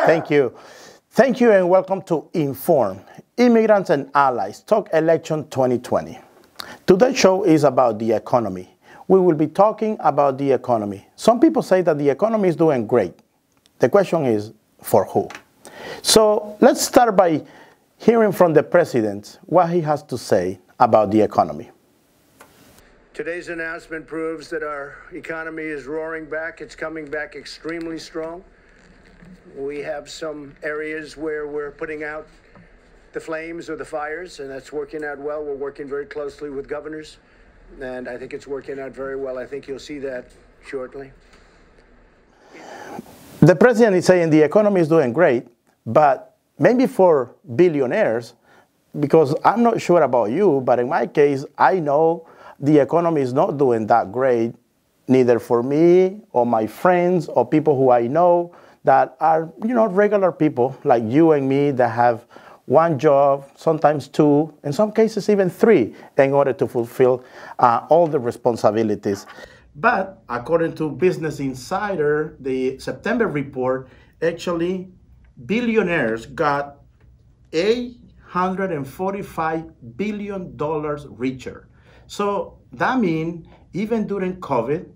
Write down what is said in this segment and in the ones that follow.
Thank you. Thank you and welcome to Inform, Immigrants and Allies, Talk Election 2020. Today's show is about the economy. We will be talking about the economy. Some people say that the economy is doing great. The question is, for who? So let's start by hearing from the president what he has to say about the economy. Today's announcement proves that our economy is roaring back. It's coming back extremely strong. We have some areas where we're putting out the flames or the fires, and that's working out well. We're working very closely with governors, and I think it's working out very well. I think you'll see that shortly. The president is saying the economy is doing great, but maybe for billionaires, because I'm not sure about you, but in my case, I know the economy is not doing that great, neither for me or my friends or people who I know that are, regular people like you and me that have one job, sometimes two, in some cases even three, in order to fulfill all the responsibilities. But according to Business Insider, the September report, actually billionaires got $845 billion richer. So that means even during COVID,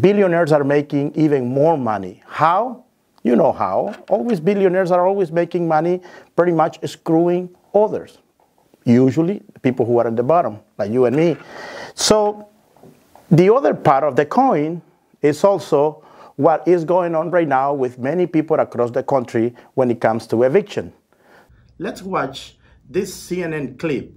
billionaires are making even more money. How? You know how. Always billionaires are always making money pretty much screwing others. Usually people who are at the bottom, like you and me. So the other part of the coin is also what is going on right now with many people across the country when it comes to eviction. Let's watch this CNN clip.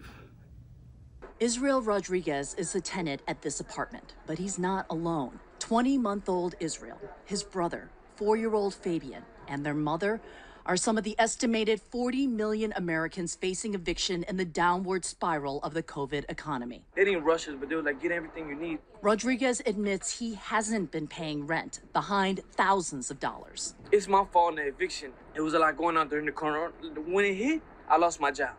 Israel Rodriguez is a tenant at this apartment, but he's not alone. 20-month-old Israel, his brother, 4-year-old Fabian, and their mother are some of the estimated 40 million Americans facing eviction in the downward spiral of the COVID economy. They didn't rush us, but they were like, get everything you need. Rodriguez admits he hasn't been paying rent, behind thousands of dollars. It's my fault in the eviction. It was a lot going on during the corona. When it hit, I lost my job.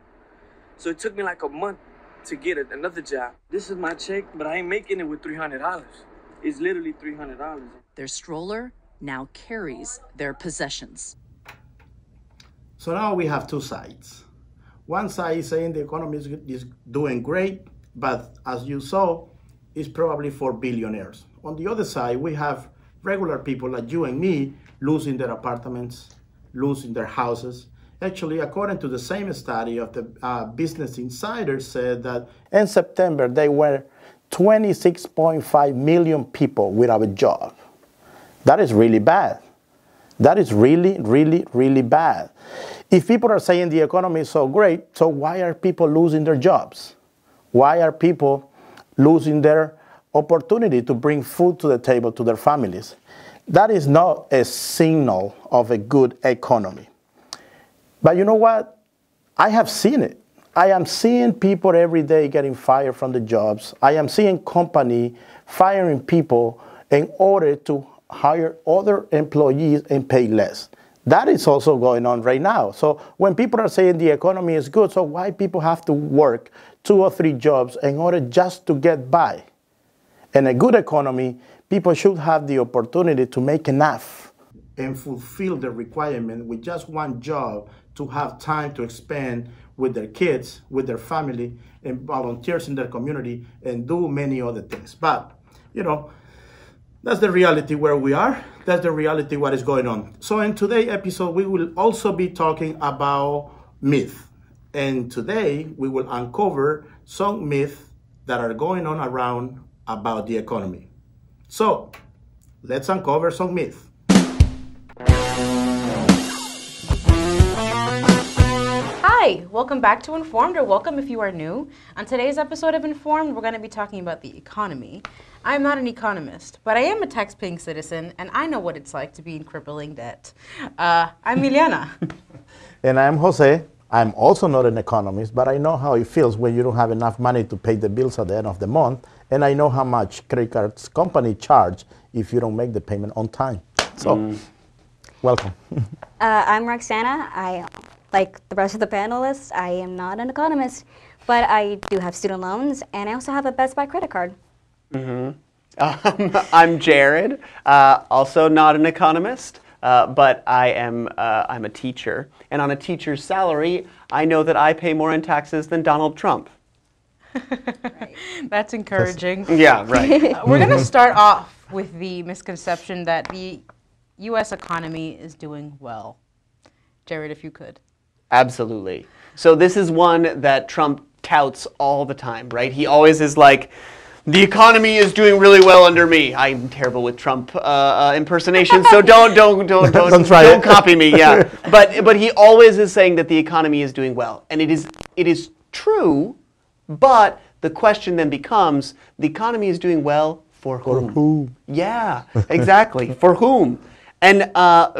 So it took me like a month to get another job. This is my check, but I ain't making it with $300. It's literally $300. Their stroller now carries their possessions. So now we have two sides. One side is saying the economy is doing great, but as you saw, it's probably for billionaires. On the other side, we have regular people like you and me losing their apartments, losing their houses. Actually, according to the same study of the Business Insider said that in September, there were 26.5 million people without a job. That is really bad. That is really, really, really bad. If people are saying the economy is so great, so why are people losing their jobs? Why are people losing their opportunity to bring food to the table to their families? That is not a signal of a good economy. But you know what? I have seen it. I am seeing people every day getting fired from the jobs. I am seeing companies firing people in order to hire other employees and pay less. That is also going on right now. So when people are saying the economy is good, so why people have to work 2 or 3 jobs in order just to get by? In a good economy, people should have the opportunity to make enough and fulfill the requirement with just one job to have time to spend with their kids, with their family, and volunteers in their community, and do many other things. But, that's the reality where we are. That's the reality what is going on. So in today's episode, we will also be talking about myth. And today, we will uncover some myths that are going on around about the economy. So, let's uncover some myths. Hi, welcome back to Informed, or welcome if you are new. On today's episode of Informed, we're going to be talking about the economy. I'm not an economist, but I am a tax-paying citizen, and I know what it's like to be in crippling debt. I'm Miliana. And I'm Jose. I'm also not an economist, but I know how it feels when you don't have enough money to pay the bills at the end of the month, and I know how much credit cards company charge if you don't make the payment on time. So, welcome. I'm Roxana. Like the rest of the panelists, I am not an economist, but I do have student loans, and I also have a Best Buy credit card. I'm Jared, also not an economist, but I'm a teacher, and on a teacher's salary, I know that I pay more in taxes than Donald Trump. Right. That's encouraging. Yeah, right. We're going to start off with the misconception that the U.S. economy is doing well. Jared, if you could. Absolutely. So this is one that Trump touts all the time, right? He always is like, the economy is doing really well under me. I'm terrible with Trump impersonation, so don't copy me. Yeah, but he always is saying that the economy is doing well, and it is true. But the question then becomes, the economy is doing well for whom? For whom? Yeah, exactly. For whom? And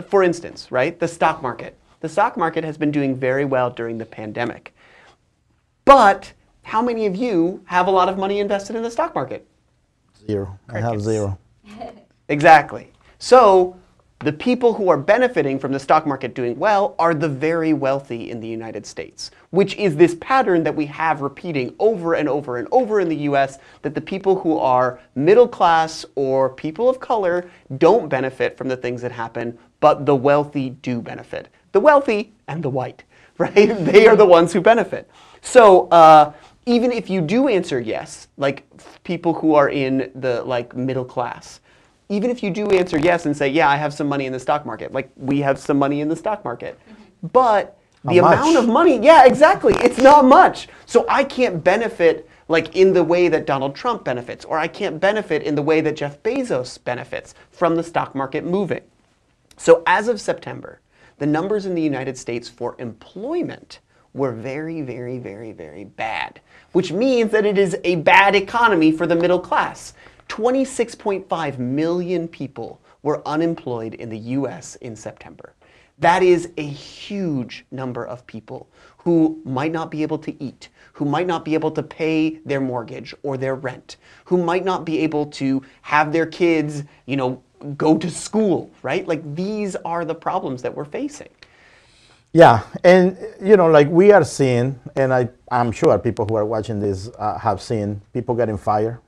for instance, right, the stock market. The stock market has been doing very well during the pandemic. But how many of you have a lot of money invested in the stock market? Zero. Crickets. I have zero. Exactly. So the people who are benefiting from the stock market doing well are the very wealthy in the United States, which is this pattern that we have repeating over and over and over in the US, that the people who are middle class or people of color don't benefit from the things that happen, but the wealthy do benefit. The wealthy and the white, right? They are the ones who benefit. So even if you do answer yes, like people who are in the middle class, even if you do answer yes and say, yeah, I have some money in the stock market, like we have some money in the stock market, but the amount of money, yeah, exactly, it's not much. So I can't benefit like in the way that Donald Trump benefits, or I can't benefit in the way that Jeff Bezos benefits from the stock market moving. So as of September, the numbers in the United States for employment were very, very, very, very bad, which means that it is a bad economy for the middle class. 26.5 million people were unemployed in the US in September. That is a huge number of people who might not be able to eat, who might not be able to pay their mortgage or their rent, who might not be able to have their kids, go to school, right? Like these are the problems that we're facing. Yeah, and like we are seeing, and I'm sure people who are watching this have seen people getting fired,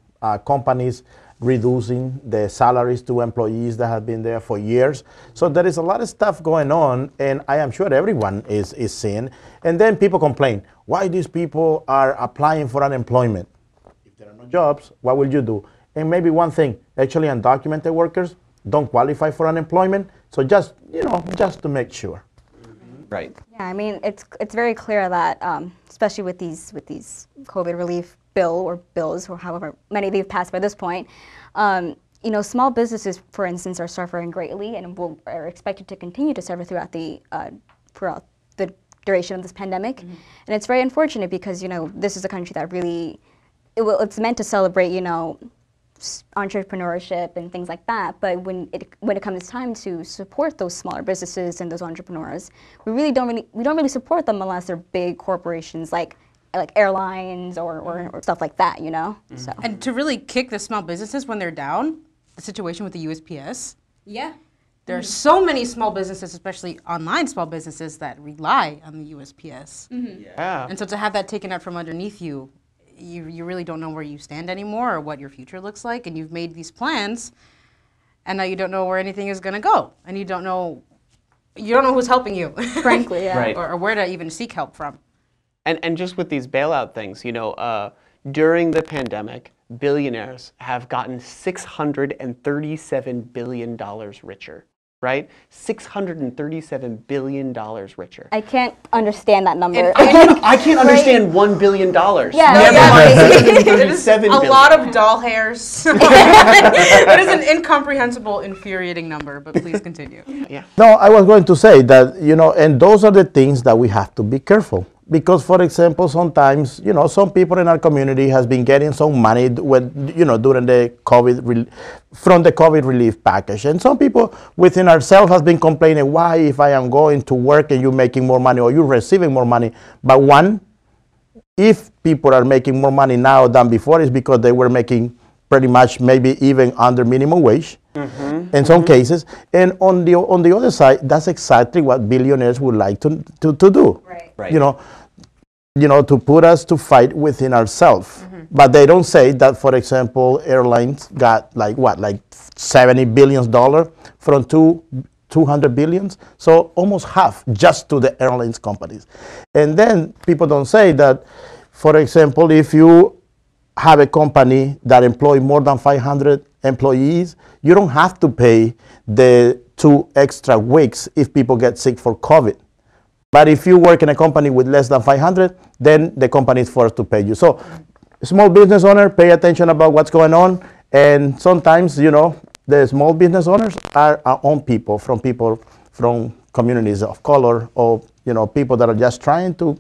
companies reducing the salaries to employees that have been there for years. So there is a lot of stuff going on, and I am sure everyone is seeing. And then people complain, why these people are applying for unemployment? If there are no jobs, what will you do? And maybe one thing, actually undocumented workers don't qualify for unemployment. So just to make sure. Right. Yeah, I mean, it's very clear that, especially with these COVID relief bills, or however many they've passed by this point, small businesses, for instance, are suffering greatly and are expected to continue to suffer throughout the duration of this pandemic. Mm-hmm. And it's very unfortunate because this is a country that really it's meant to celebrate entrepreneurship and things like that, but when it comes time to support those smaller businesses and those entrepreneurs, we don't really support them unless they're big corporations like airlines or stuff like that, Mm-hmm. So. And to really kick the small businesses when they're down, the situation with the USPS. Yeah. There are so many small businesses, especially online small businesses, that rely on the USPS. Mm-hmm. Yeah. And so to have that taken out from underneath you, you really don't know where you stand anymore or what your future looks like, and you've made these plans, and now you don't know where anything is going to go, and you don't know who's helping you, frankly, yeah. Right. or where to even seek help from. And just with these bailout things, during the pandemic, billionaires have gotten $637 billion richer. Right? $637 billion richer. I can't understand that number. I can't understand $1 billion. Yeah, It is a lot of doll hairs. It is an incomprehensible, infuriating number, but please continue. Yeah. No, I was going to say that, and those are the things that we have to be careful. Because, for example, sometimes, some people in our community has been getting some money during the from the COVID relief package. And some people within ourselves has been complaining, why if I am going to work and you're making more money or you're receiving more money? But if people are making more money now than before, it's because they were making pretty much maybe even under minimum wage in some cases. And on the other side, that's exactly what billionaires would like to do. Right. To put us to fight within ourselves. But they don't say that, for example, airlines got like $70 billion from two 200 billions, so almost half just to the airlines companies. And then people don't say that, for example, if you have a company that employs more than 500 employees, you don't have to pay the 2 extra weeks if people get sick for COVID. But if you work in a company with less than 500, then the company is forced to pay you. So small business owner, pay attention about what's going on. And sometimes, you know, the small business owners are our own people from communities of color, or, you know, people that are just trying to.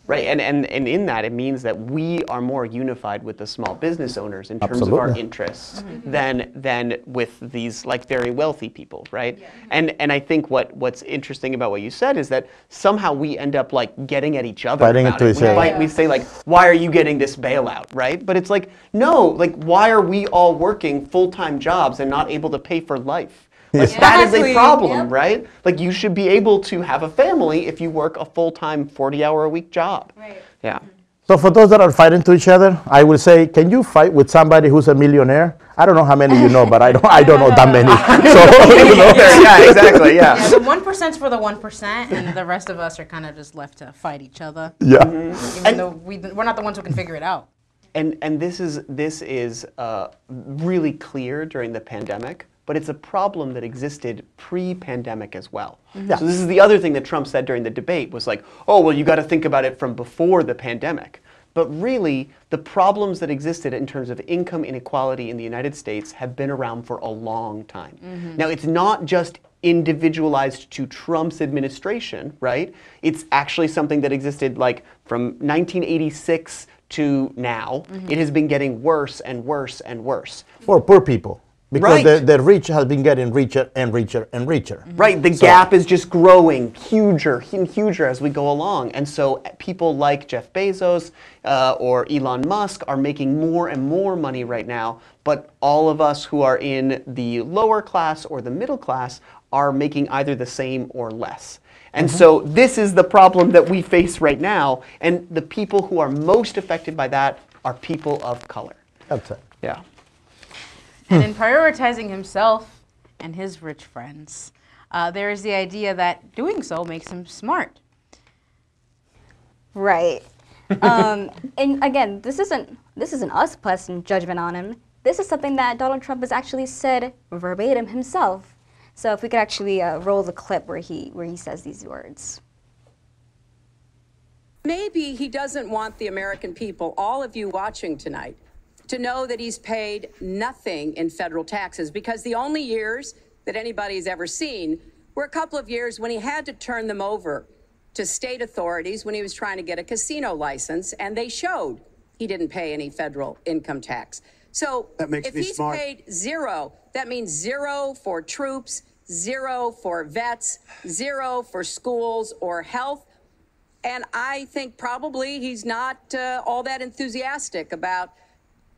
Right, and in that, it means that we are more unified with the small business owners in terms Absolutely. of our interests than with these like very wealthy people, right? And I think what's interesting about what you said is that somehow we end up like getting at each other Fighting about into it. each other. We say like, why are you getting this bailout, right? But it's like, no, like why are we all working full-time jobs and not able to pay for life? Like, that is a problem, right? Like, you should be able to have a family if you work a full-time 40-hour-a-week job. Right. Yeah. So for those that are fighting to each other, I will say, can you fight with somebody who's a millionaire? I don't know how many you know, but I don't know that many. So, you know. Yeah, exactly, yeah. Yeah, the 1%'s for the 1%, and the rest of us are kind of just left to fight each other. Yeah. Even though we're not the ones who can figure it out. And this is really clear during the pandemic, but it's a problem that existed pre-pandemic as well. Yeah. So this is the other thing that Trump said during the debate was like, oh, well, you got to think about it from before the pandemic. But really, the problems that existed in terms of income inequality in the United States have been around for a long time. Now, it's not just individualized to Trump's administration, right? It's actually something that existed like from 1986 to now. It has been getting worse and worse and worse. For poor people. Because Right. the rich has been getting richer and richer and richer. Right, the gap is just growing huger and huger as we go along. And so people like Jeff Bezos or Elon Musk are making more and more money right now, but all of us who are in the lower class or the middle class are making either the same or less. And so this is the problem that we face right now, and the people who are most affected by that are people of color. That's it. Yeah. And in prioritizing himself and his rich friends, there is the idea that doing so makes him smart. Right. And again, this isn't us passing judgment on him. This is something that Donald Trump has actually said verbatim himself. So if we could actually roll the clip where he says these words. Maybe he doesn't want the American people, all of you watching tonight, to know that he's paid nothing in federal taxes, because the only years that anybody's ever seen were a couple of years when he had to turn them over to state authorities when he was trying to get a casino license, and they showed he didn't pay any federal income tax. So if he's paid zero, that means zero for troops, zero for vets, zero for schools or health. And I think probably he's not all that enthusiastic about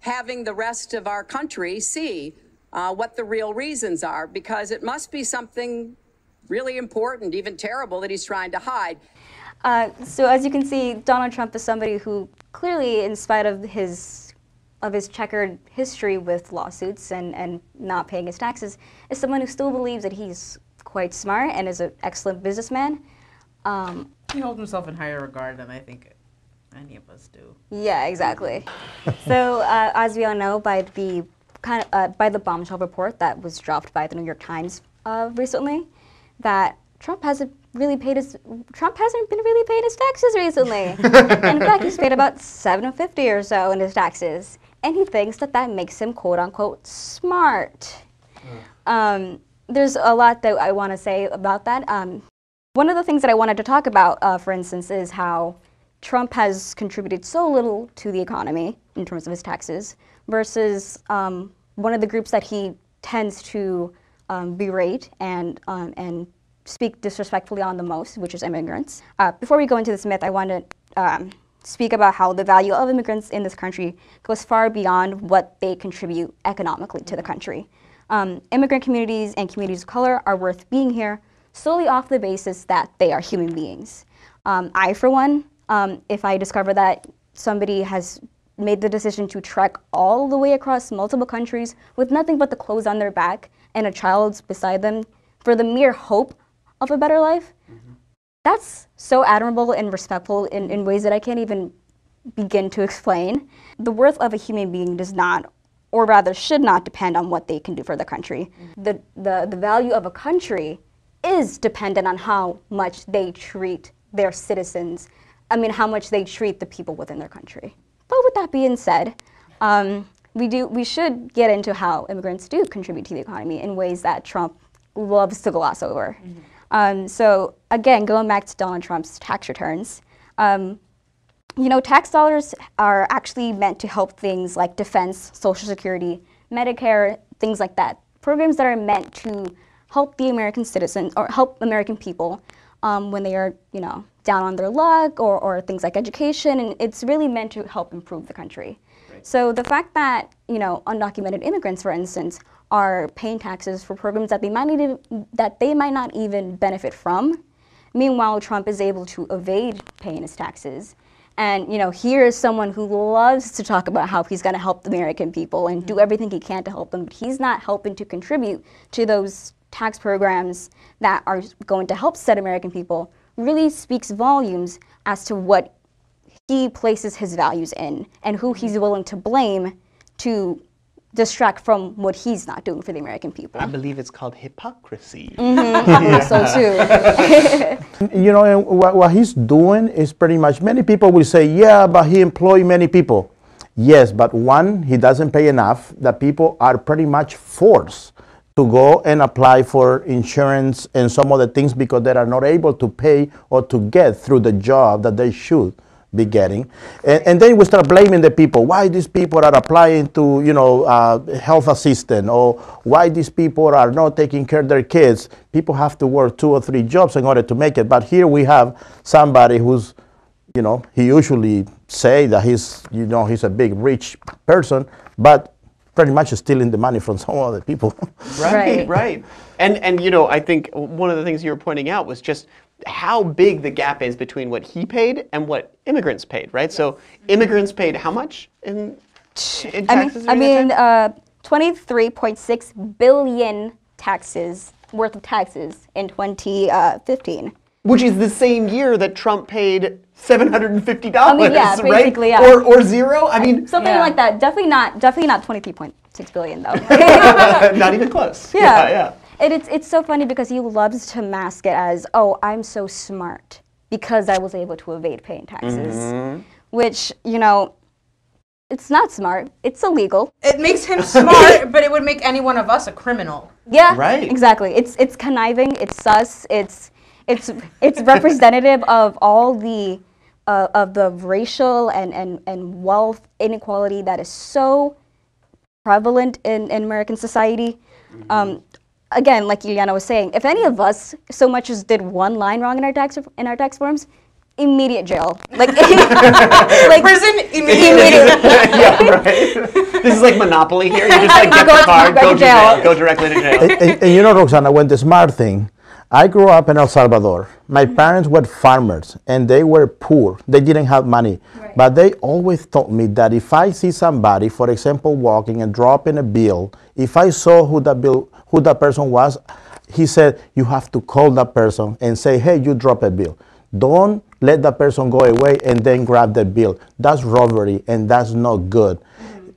having the rest of our country see what the real reasons are, because it must be something really important, even terrible, that he's trying to hide. So as you can see, Donald Trump is somebody who clearly, in spite of his checkered history with lawsuits and not paying his taxes, is someone who still believes that he's quite smart and is an excellent businessman. He holds himself in higher regard than I think any of us do. Yeah, exactly. So as we all know, by the bombshell report that was dropped by the New York Times recently, that Trump hasn't been really paying his taxes recently. In fact, he's paid about $750 or so in his taxes, and he thinks that makes him quote unquote smart. There's a lot that I want to say about that. One of the things that I wanted to talk about, for instance, is how Trump has contributed so little to the economy in terms of his taxes versus one of the groups that he tends to berate and speak disrespectfully on the most, which is immigrants. Before we go into this myth, I want to speak about how the value of immigrants in this country goes far beyond what they contribute economically to the country. Immigrant communities and communities of color are worth being here solely off the basis that they are human beings. I, for one, if I discover that somebody has made the decision to trek all the way across multiple countries with nothing but the clothes on their back and a child beside them for the mere hope of a better life, that's so admirable and respectful in ways that I can't even begin to explain. The worth of a human being does not, or rather should not, depend on what they can do for the country. The value of a country is dependent on how much they treat their citizens, how much they treat the people within their country. But with that being said, we should get into how immigrants do contribute to the economy in ways that Trump loves to gloss over. So again, going back to Donald Trump's tax returns, tax dollars are actually meant to help things like defense, Social Security, Medicare, things like that. Programs that are meant to help the American citizens or help American people when they are, down on their luck or things like education, and it's really meant to help improve the country. Right. So the fact that, undocumented immigrants, for instance, are paying taxes for programs that they might not even benefit from. Meanwhile, Trump is able to evade paying his taxes. And here is someone who loves to talk about how he's going to help the American people and do everything he can to help them, but he's not helping to contribute to those tax programs that are going to help set American people. Really speaks volumes as to what he places his values in and who he's willing to blame to distract from what he's not doing for the American people. I believe it's called hypocrisy. I believe so too. And what he's doing is pretty much, many people will say, yeah, but he employs many people. Yes, but one, he doesn't pay enough. The people are pretty much forced to go and apply for insurance and some other things because they are not able to pay or to get through the job that they should be getting. And then we start blaming the people. Why these people are applying to, health assistant, or why these people are not taking care of their kids. People have to work 2 or 3 jobs in order to make it. But here we have somebody who's, he usually say that he's a big rich person, but pretty much stealing the money from some other people. Right. And I think one of the things you were pointing out was just how big the gap is between what he paid and what immigrants paid, right? So immigrants paid how much in taxes? 23.6 billion worth of taxes in 2015. Which is the same year that Trump paid $750, yeah, basically, right? Yeah. Or zero? Something like that. Definitely not 23.6 billion though. Not even close. Yeah. It's so funny because he loves to mask it as, oh, I'm so smart because I was able to evade paying taxes. Which, it's not smart. It's illegal. It makes him smart, but it would make any one of us a criminal. Yeah, right. Exactly. It's conniving. It's sus. It's representative of all the racial and wealth inequality that is so prevalent in American society. Again, like Ileana was saying, if any of us so much as did one line wrong in our tax forms, immediate jail. Like prison immediate. Yeah, right. This is like Monopoly here. You just get the card, go to jail, go directly to jail. And Roxana, when the smart thing, I grew up in El Salvador. My parents were farmers and they were poor. They didn't have money. Right. But they always told me that if I see somebody, for example, walking and dropping a bill, if I saw who that person was, he said, you have to call that person and say, hey, you drop a bill. Don't let that person go away and then grab the bill. That's robbery and that's not good.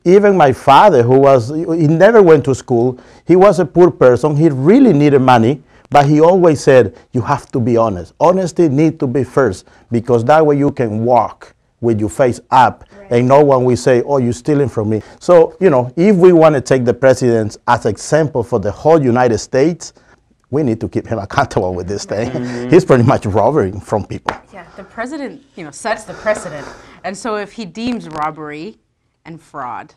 Even my father, he never went to school. He was a poor person. He really needed money. But he always said, you have to be honest. Honesty needs to be first, because that way you can walk with your face up, and no one will say, oh, you're stealing from me. So, if we want to take the president as example for the whole United States, we need to keep him accountable with this thing. He's pretty much robbing from people. Yeah, the president, sets the precedent. And so if he deems robbery and fraud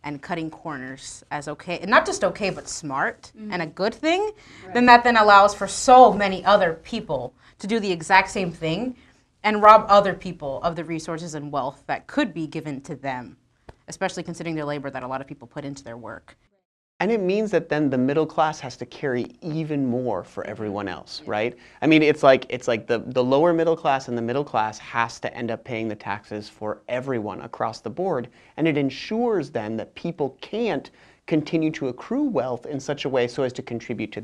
and cutting corners as okay, and not just okay, but smart and a good thing, then that allows for so many other people to do the exact same thing and rob other people of the resources and wealth that could be given to them, especially considering the labor that a lot of people put into their work. And it means that then the middle class has to carry even more for everyone else, right? I mean, it's like the lower middle class and the middle class has to end up paying the taxes for everyone across the board. And it ensures then that people can't continue to accrue wealth in such a way so as to contribute to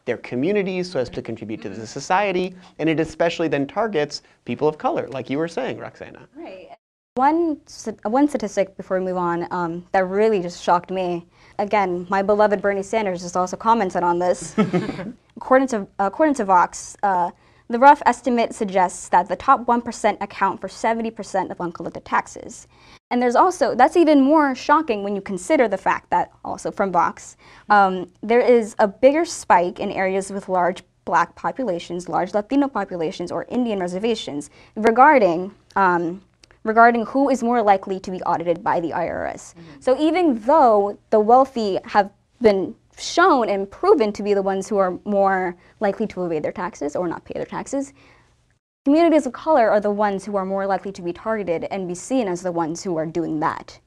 their communities, so as to contribute to the society, and it especially then targets people of color, like you were saying, Roxana. Right. One statistic before we move on that really just shocked me. Again, my beloved Bernie Sanders just also commented on this. According to Vox, the rough estimate suggests that the top 1% account for 70% of uncollected taxes. And there's also, that's even more shocking when you consider the fact that, also from Vox, there is a bigger spike in areas with large Black populations, large Latino populations, or Indian reservations regarding who is more likely to be audited by the IRS. So even though the wealthy have been shown and proven to be the ones who are more likely to evade their taxes or not pay their taxes, communities of color are the ones who are more likely to be targeted and be seen as the ones who are doing that.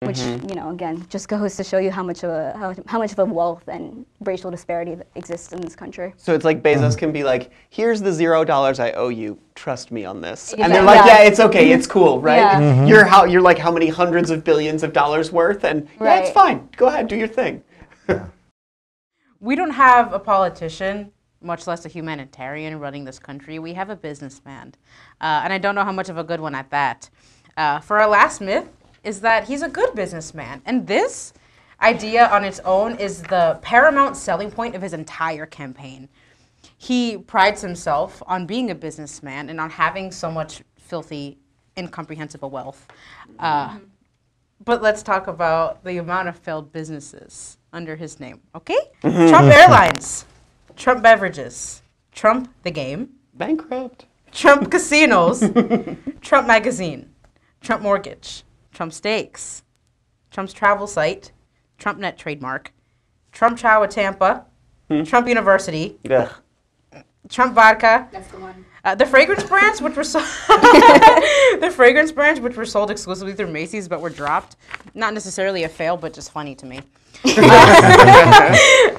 Which, you know, again, just goes to show you how much of a wealth and racial disparity that exists in this country. So it's like Bezos can be like, here's the $0 I owe you, trust me on this. Exactly. And they're like, yeah, it's okay, it's cool, right? Yeah. You're like how many hundreds of billions of dollars worth, and yeah, Right. it's fine, go ahead, do your thing. We don't have a politician, much less a humanitarian running this country. We have a businessman. And I don't know how much of a good one at that. For our last myth is that he's a good businessman. And this idea on its own is the paramount selling point of his entire campaign. He prides himself on being a businessman and on having so much filthy, incomprehensible wealth. But let's talk about the amount of failed businesses under his name, okay? Trump Airlines, Trump Beverages, Trump the Game, Bankrupt. Trump Casinos, Trump Magazine, Trump Mortgage, Trump Steaks, Trump's travel site, Trump Net trademark, Trump Chow at Tampa, Trump University, Ugh. Trump Vodka. That's the one. The fragrance brands, which were which were sold exclusively through Macy's, but were dropped. Not necessarily a fail, but just funny to me. In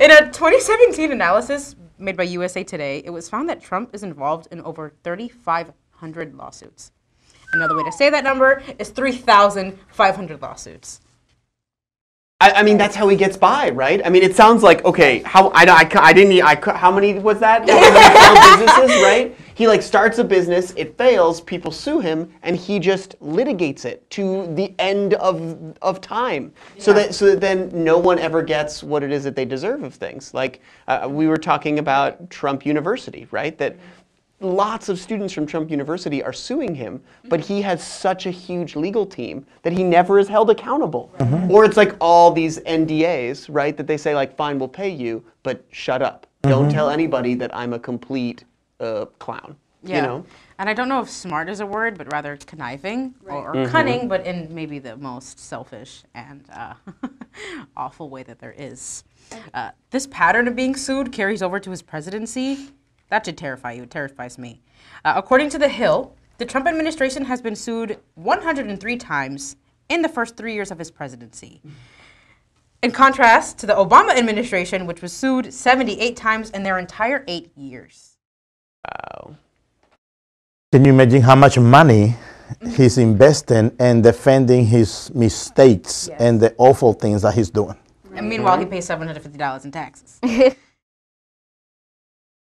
a 2017 analysis made by USA Today, it was found that Trump is involved in over 3,500 lawsuits. Another way to say that number is 3,500 lawsuits. I mean, that's how he gets by, right? I mean, it sounds like, okay, how many was that? How many failed businesses, right? He like starts a business, it fails, people sue him, and he just litigates it to the end of time. So that then no one ever gets what it is that they deserve of things. Like we were talking about Trump University, right? That lots of students from Trump University are suing him, but he has such a huge legal team that he never is held accountable. Or it's like all these NDAs, right, that they say like, fine, we'll pay you, but shut up. Don't tell anybody that I'm a complete clown, Yeah. you know? And I don't know if smart is a word, but rather conniving or cunning, but in maybe the most selfish and awful way that there is. This pattern of being sued carries over to his presidency. That should terrify you. It terrifies me. According to The Hill, the Trump administration has been sued 103 times in the first 3 years of his presidency. In contrast to the Obama administration, which was sued 78 times in their entire 8 years. Wow. Can you imagine how much money he's investing and defending his mistakes and the awful things that he's doing? And meanwhile, he pays $750 in taxes.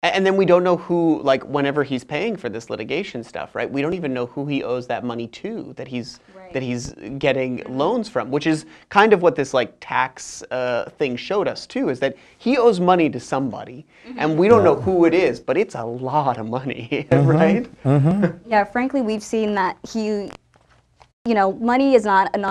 And then we don't know who, like, whenever he's paying for this litigation stuff, right? We don't even know who he owes that money to, that he's getting loans from, which is kind of what this like tax thing showed us too, is that he owes money to somebody, and we don't know who it is, but it's a lot of money, right? Yeah, frankly, we've seen that he, you know, money's not an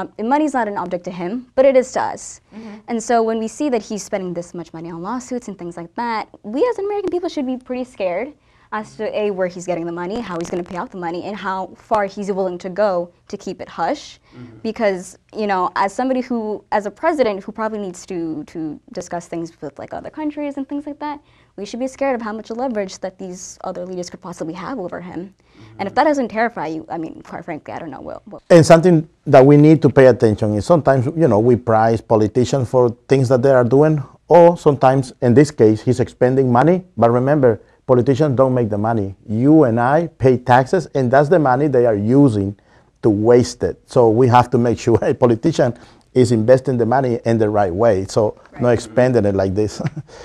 object to him, but it is to us. And so when we see that he's spending this much money on lawsuits and things like that, we as American people should be pretty scared as to A, where he's getting the money, how he's going to pay out the money, and how far he's willing to go to keep it hush. Because, you know, as somebody who, as a president who probably needs to discuss things with like other countries and things like that, we should be scared of how much leverage that these other leaders could possibly have over him. And if that doesn't terrify you, I mean, quite frankly, I don't know what. And something that we need to pay attention is sometimes, you know, we prize politicians for things that they are doing, or sometimes, in this case, he's expending money. But remember, politicians don't make the money. You and I pay taxes, and that's the money they are using to waste it. So we have to make sure a politician is investing the money in the right way. So not expanding it like this.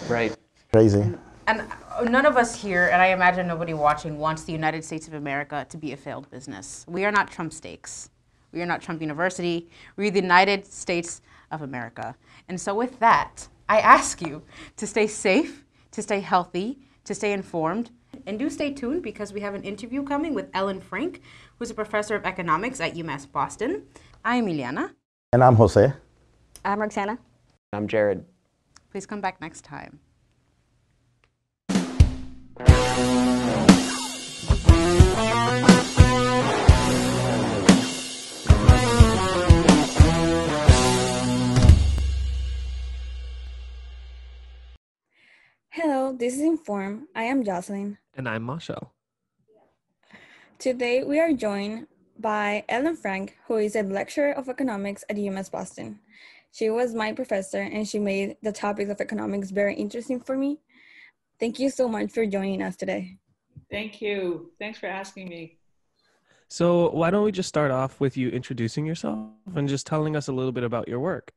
Right. Crazy. And none of us here, and I imagine nobody watching, wants the United States of America to be a failed business. We are not Trump steaks. We are not Trump University. We're the United States of America. And so with that, I ask you to stay safe, to stay healthy, to stay informed, and do stay tuned because we have an interview coming with Ellen Frank, who's a professor of economics at UMass Boston. I'm Ileana. And I'm Jose. I'm Roxana. I'm Jared. Please come back next time. Hello, this is Inform. I am Jocelyn. And I'm Marshall. Today we are joined by Ellen Frank, who is a lecturer of economics at UMass Boston. She was my professor and she made the topics of economics very interesting for me. Thank you so much for joining us today. Thank you. Thanks for asking me. So why don't we just start off with you introducing yourself and just telling us a little bit about your work?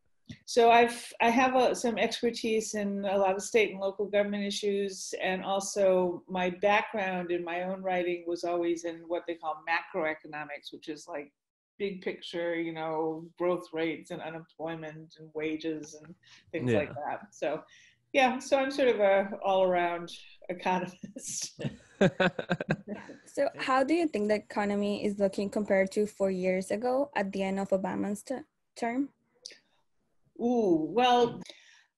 So I have some expertise in a lot of state and local government issues, and also my background in my own writing was always in what they call macroeconomics, which is like big picture, you know, growth rates and unemployment and wages and things like that. So yeah, so I'm sort of a all-around economist. So how do you think the economy is looking compared to 4 years ago at the end of Obama's term? Ooh, well,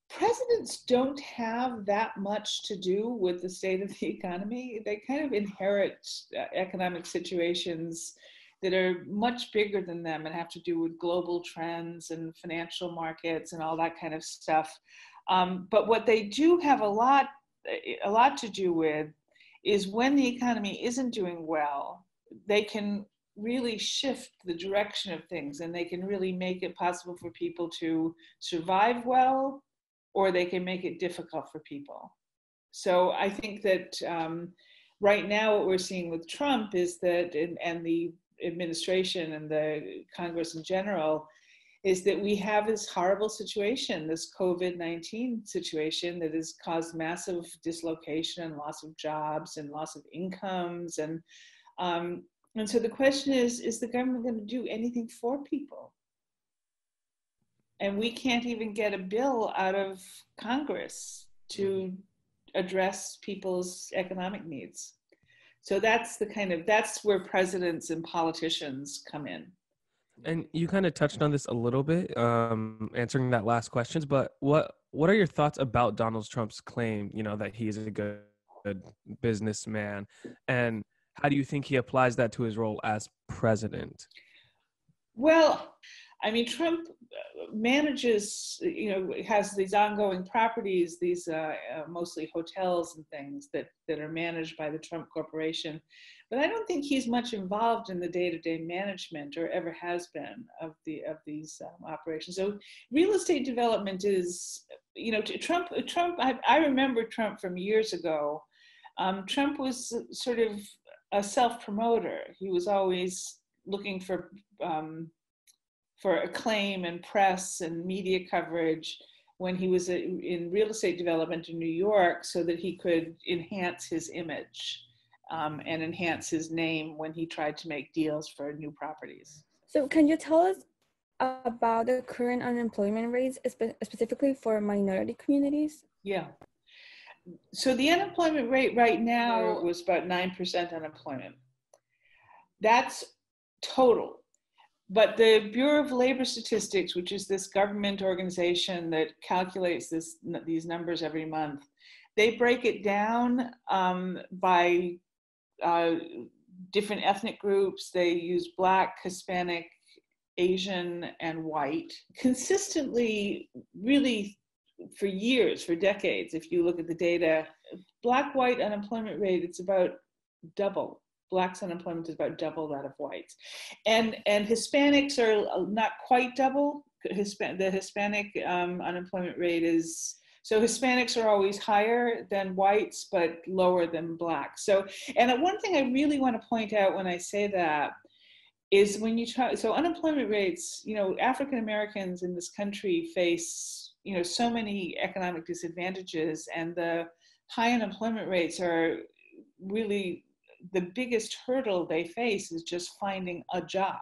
presidents don't have that much to do with the state of the economy. They kind of inherit economic situations that are much bigger than them and have to do with global trends and financial markets and all that kind of stuff. But what they do have a lot to do with is when the economy isn't doing well, they can really shift the direction of things, and they can really make it possible for people to survive well, or they can make it difficult for people. So I think that right now what we're seeing with Trump is that, and the administration and the Congress in general, is that we have this horrible situation, this COVID-19 situation that has caused massive dislocation and loss of jobs and loss of incomes. And so the question is the government going to do anything for people? And we can't even get a bill out of Congress to address people's economic needs. So that's where presidents and politicians come in. And you kind of touched on this a little bit, answering that last question, but what are your thoughts about Donald Trump's claim, you know, that he's a good businessman, and how do you think he applies that to his role as president? Well, I mean, Trump manages, you know, has these ongoing properties, these mostly hotels and things that are managed by the Trump Corporation. But I don't think he's much involved in the day-to-day management, or ever has been, of these operations. So real estate development is, you know, Trump. I remember Trump from years ago. Trump was sort of a self-promoter. He was always looking for acclaim and press and media coverage when he was in real estate development in New York, so that he could enhance his image and enhance his name when he tried to make deals for new properties. So can you tell us about the current unemployment rates, specifically for minority communities? Yeah. So the unemployment rate right now was about 9% unemployment. That's total. But the Bureau of Labor Statistics, which is this government organization that calculates these numbers every month, they break it down by different ethnic groups. They use Black, Hispanic, Asian, and white. Consistently, really, for years, for decades, if you look at the data, Black-white unemployment rate, it's about double. Blacks' unemployment is about double that of whites. And Hispanics are not quite double. The Hispanic unemployment rate is, so Hispanics are always higher than whites, but lower than Blacks. So, and one thing I really want to point out when I say that is when you try, so unemployment rates, African Americans in this country face, so many economic disadvantages, and the high unemployment rates are really the biggest hurdle they face is just finding a job,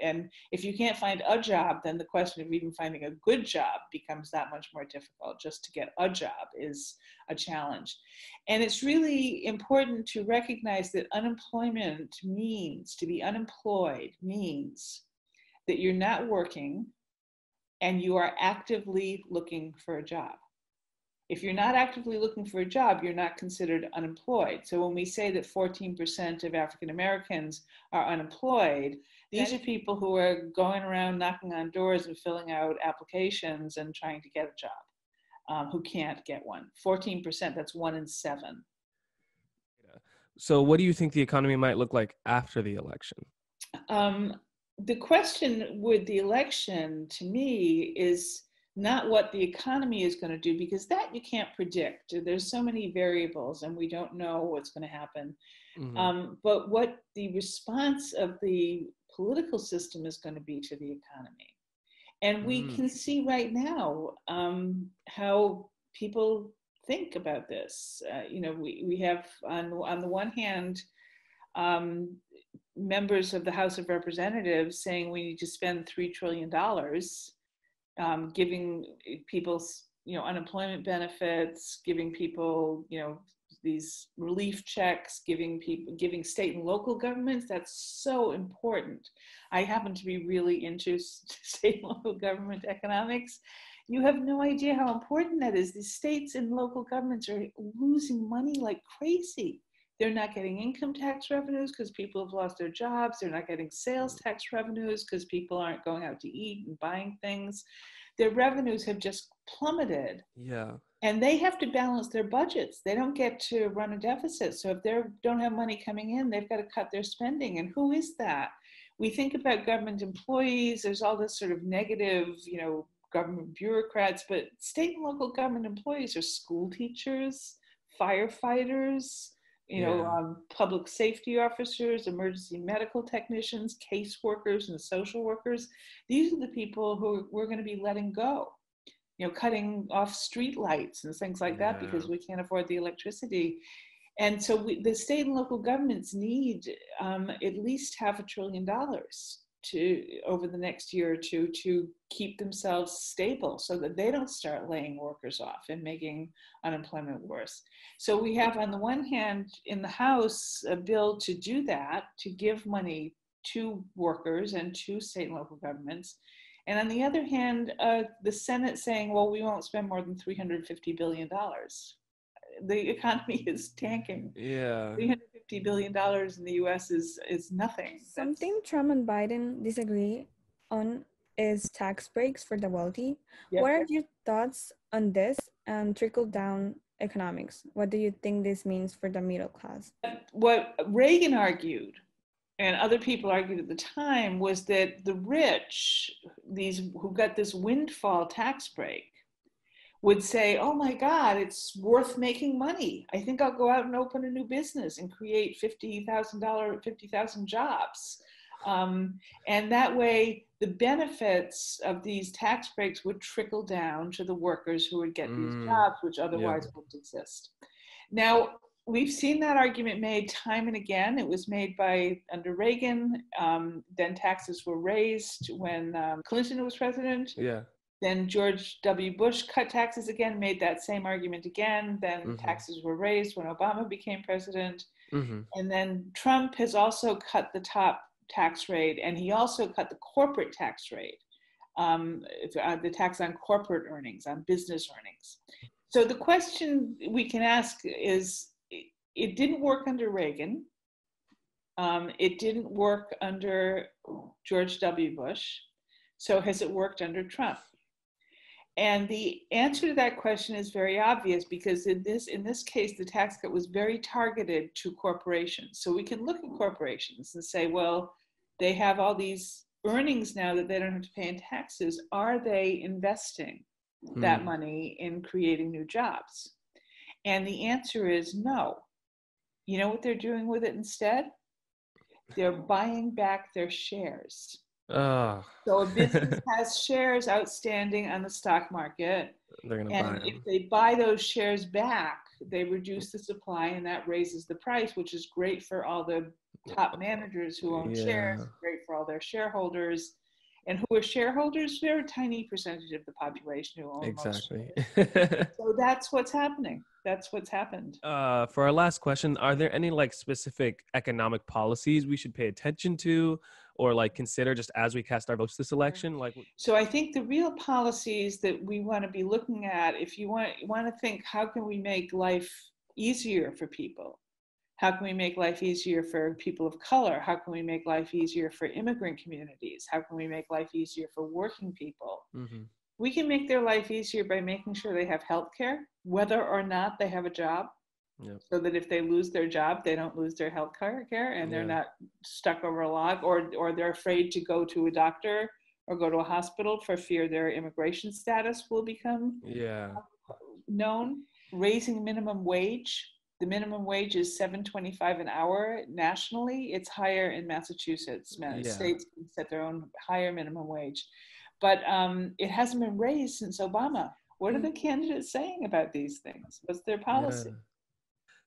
and if you can't find a job, then the question of even finding a good job becomes that much more difficult. Just to get a job is a challenge. And it's really important to recognize that unemployment means, to be unemployed means that you're not working and you are actively looking for a job. If you're not actively looking for a job, you're not considered unemployed. So when we say that 14% of African Americans are unemployed, these are people who are going around knocking on doors and filling out applications and trying to get a job, who can't get one. 14%, that's 1 in 7. So what do you think the economy might look like after the election? The question with the election, to me, is not what the economy is going to do, because that you can't predict. There's so many variables and we don't know what's going to happen. Mm-hmm. But what the response of the political system is going to be to the economy. And we can see right now how people think about this. We have on the one hand, members of the House of Representatives saying we need to spend $3 trillion giving people, unemployment benefits, giving people, these relief checks, giving state and local governments. That's so important. I happen to be really into state and local government economics. You have no idea how important that is. The states and local governments are losing money like crazy. They're not getting income tax revenues because people have lost their jobs. They're not getting sales tax revenues because people aren't going out to eat and buying things. Their revenues have just plummeted. Yeah. And they have to balance their budgets. They don't get to run a deficit. So if they don't have money coming in, they've got to cut their spending. And who is that? We think about government employees. There's all this sort of negative, government bureaucrats, but state and local government employees are school teachers, firefighters, public safety officers, emergency medical technicians, caseworkers, and social workers. These are the people who we're going to be letting go, cutting off street lights and things like that because we can't afford the electricity. And so the state and local governments need at least $500 billion over the next year or two to keep themselves stable so that they don't start laying workers off and making unemployment worse. So we have, on the one hand, in the House, a bill to do that, to give money to workers and to state and local governments. And on the other hand, the Senate saying, well, we won't spend more than $350 billion. The economy is tanking. Yeah. $350 billion in the US is nothing. Something Trump and Biden disagree on is tax breaks for the wealthy. Yep. What are your thoughts on this and trickle-down economics? What do you think this means for the middle class? What Reagan argued, and other people argued at the time, was that the rich, these who got this windfall tax break, would say, oh my God, it's worth making money. I think I'll go out and open a new business and create 50,000 jobs. And that way, the benefits of these tax breaks would trickle down to the workers who would get these jobs, which otherwise wouldn't exist. Now, we've seen that argument made time and again. It was made under Reagan. Then taxes were raised when Clinton was president. Yeah. Then George W. Bush cut taxes again, made that same argument again. Then taxes were raised when Obama became president. And then Trump has also cut the top tax rate, and he also cut the corporate tax rate, the tax on corporate earnings, on business earnings. So the question we can ask is, it didn't work under Reagan. It didn't work under George W. Bush. So has it worked under Trump? And the answer to that question is very obvious, because in this case, the tax cut was very targeted to corporations. So we can look at corporations and say, well, they have all these earnings now that they don't have to pay in taxes. Are they investing that money in creating new jobs? And the answer is no. You know what they're doing with it instead? They're buying back their shares. Oh. So a business has shares outstanding on the stock market, They're gonna buy and them. if they buy those shares back, they reduce the supply, and that raises the price, which is great for all the top managers who own shares, great for all their shareholders. And who are shareholders? They're a tiny percentage of the population who own most shares. So that's what's happening. That's what's happened. For our last question, are there any like specific economic policies we should pay attention to or like consider just as we cast our votes this election? Like, so I think the real policies that we want to be looking at, if you want to think, how can we make life easier for people? How can we make life easier for people of color? How can we make life easier for immigrant communities? How can we make life easier for working people? mm-hmm. We can make their life easier by making sure they have health care, whether or not they have a job. Yep. So that if they lose their job, they don't lose their health care and they're not stuck over a log, or they're afraid to go to a doctor or go to a hospital for fear their immigration status will become known. Raising minimum wage. The minimum wage is $7.25 an hour nationally. It's higher in Massachusetts. States can set their own higher minimum wage. But it hasn't been raised since Obama. What are the candidates saying about these things? What's their policy? Yeah.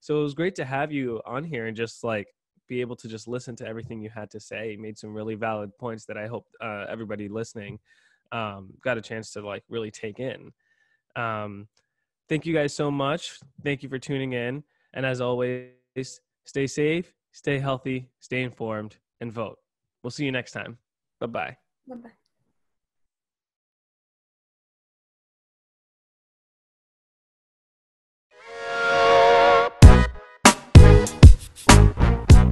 So it was great to have you on here and just like be able to just listen to everything you had to say. You made some really valid points that I hope everybody listening got a chance to like really take in. Thank you guys so much. Thank you for tuning in. And as always, stay safe, stay healthy, stay informed, and vote. We'll see you next time. Bye-bye. Bye-bye.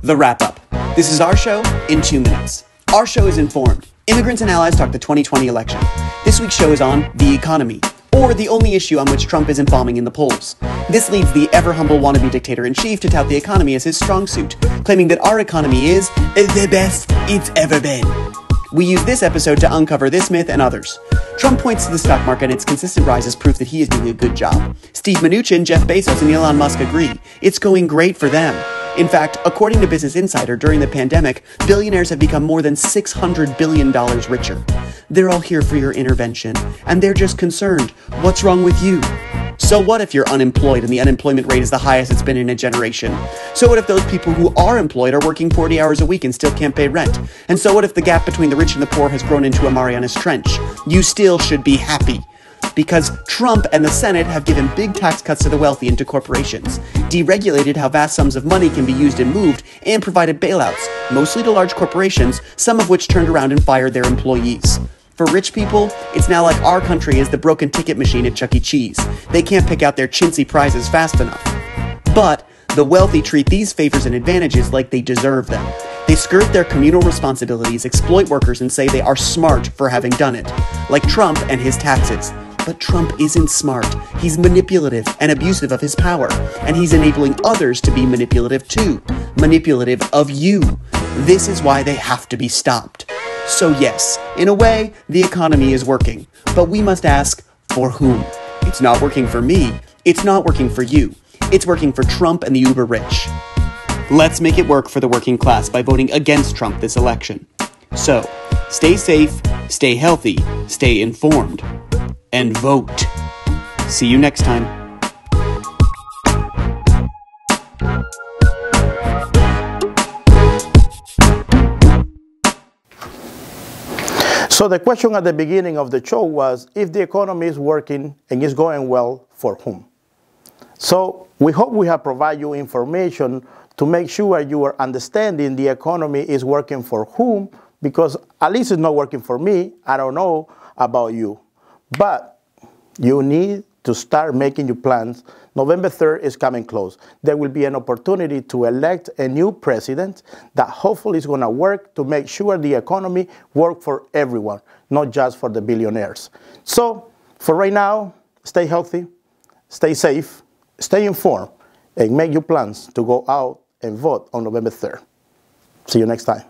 The wrap-up. This is our show in 2 minutes. Our show is Informed. Immigrants and Allies talk the 2020 election. This week's show is on the economy, or the only issue on which Trump isn't bombing in the polls. This leads the ever-humble wannabe dictator-in-chief to tout the economy as his strong suit, claiming that our economy is the best it's ever been. We use this episode to uncover this myth and others. Trump points to the stock market and its consistent rise as proof that he is doing a good job. Steve Mnuchin, Jeff Bezos, and Elon Musk agree. It's going great for them. In fact, according to Business Insider, during the pandemic, billionaires have become more than $600 billion richer. They're all here for your intervention, and they're just concerned. What's wrong with you? So what if you're unemployed and the unemployment rate is the highest it's been in a generation? So what if those people who are employed are working 40 hours a week and still can't pay rent? And so what if the gap between the rich and the poor has grown into a Marianas Trench? You still should be happy. Because Trump and the Senate have given big tax cuts to the wealthy and to corporations, deregulated how vast sums of money can be used and moved, and provided bailouts, mostly to large corporations, some of which turned around and fired their employees. For rich people, it's now like our country is the broken ticket machine at Chuck E. Cheese. They can't pick out their chintzy prizes fast enough. But the wealthy treat these favors and advantages like they deserve them. They skirt their communal responsibilities, exploit workers, and say they are smart for having done it, like Trump and his taxes. But Trump isn't smart. He's manipulative and abusive of his power, and he's enabling others to be manipulative too. Manipulative of you. This is why they have to be stopped. So yes, in a way, the economy is working, but we must ask, for whom? It's not working for me. It's not working for you. It's working for Trump and the uber rich. Let's make it work for the working class by voting against Trump this election. So, stay safe, stay healthy, stay informed, and vote. See you next time. So the question at the beginning of the show was, if the economy is working and is going well, for whom? So we hope we have provided you information to make sure you are understanding the economy is working for whom, because at least it's not working for me. I don't know about you. But you need to start making your plans. November 3rd is coming close. There will be an opportunity to elect a new president that hopefully is going to work to make sure the economy works for everyone, not just for the billionaires. So for right now, stay healthy, stay safe, stay informed, and make your plans to go out and vote on November 3rd. See you next time.